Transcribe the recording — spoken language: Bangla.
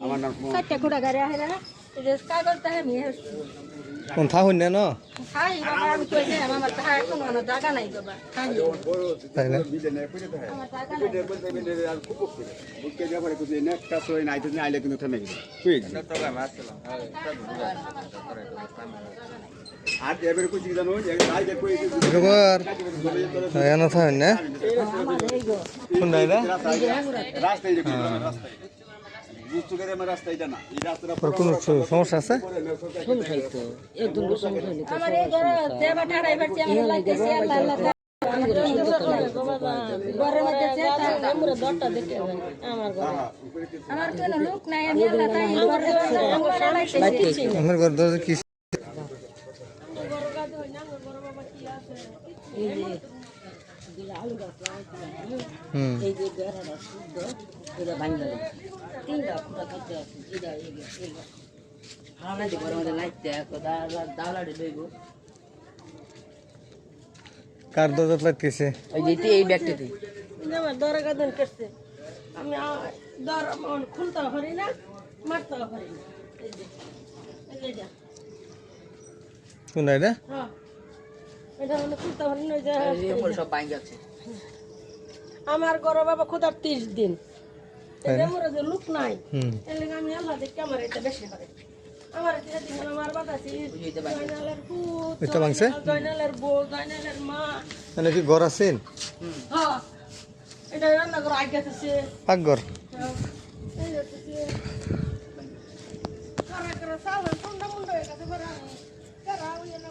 আমার নাম চারটা কুড়া গাড়ি আহে না কাগজ তাহে মেয়ে কোন থা হইন না খাই বাবা আমি কই যে আমার তাহা এখন আমার জায়গা নাই বাবা খাই তাই না বিজনে কইতে হয় আমার জায়গা নাই বিজনে বলতে বিজনে আর খুব খুব বুকে যা পরে কইতে নেক কাজ হয় না আইতে আইলে কিন্তু থেমে গেল কই আর এবারে কইছি জানো যে আই যে কই খবর এনা থা হইন না আমার এই গো কোন নাই না রাস্তায় যে রাস্তায় বুঝতে গেলে আমার রাস্তা এটা না এই রাস্তাটা আর কোন সমস্যা আছে আমার এই ঘর দেবা ঠাড়াই বাড়ছি আমার লাগতেছে আল্লাহ আল্লাহ ঘরের মধ্যে চেতা আমরা দরটা দেখতে আমার ঘর আমার কোনো লোক নাই আমি আল্লাহ তাই ঘরে লাগতেছে আমার ঘর দরজা কি এই যে বেড়াটা শুদ্ধ এটা ভাঙবে তিনটা ফুটা করতে আছে এটা হাওড়া দিয়ে ঘরের মধ্যে লাইতে দাওলাটে লইব কার দরজা লাগতেছে ওই যে এই ব্যাগটাতে আমার দরগা দিন করছে আমি দর খুলতে পারি না মারতে পারি না এই যে কোন নাই না হ্যাঁ এটা মানে খুলতে পারি না সব ভাঙ আছে আমার ঘর বাবা খোদার 30 দিন এটা মোর যে লোক নাই এর লাগি আমি আল্লাহ দেখে আমার এটা বেশি করে আমার এটা দিন আমার বাতাসি জয়নালের পুত এটা ভাঙছে জয়নালের বউ জয়নালের মা মানে কি ঘর আছেন হ্যাঁ এটা রান্না করে আগে আছে পাকঘর এই হচ্ছে কারা কারা সাল ঠান্ডা মুন্ডা হয়ে গেছে বড় কারা ওই না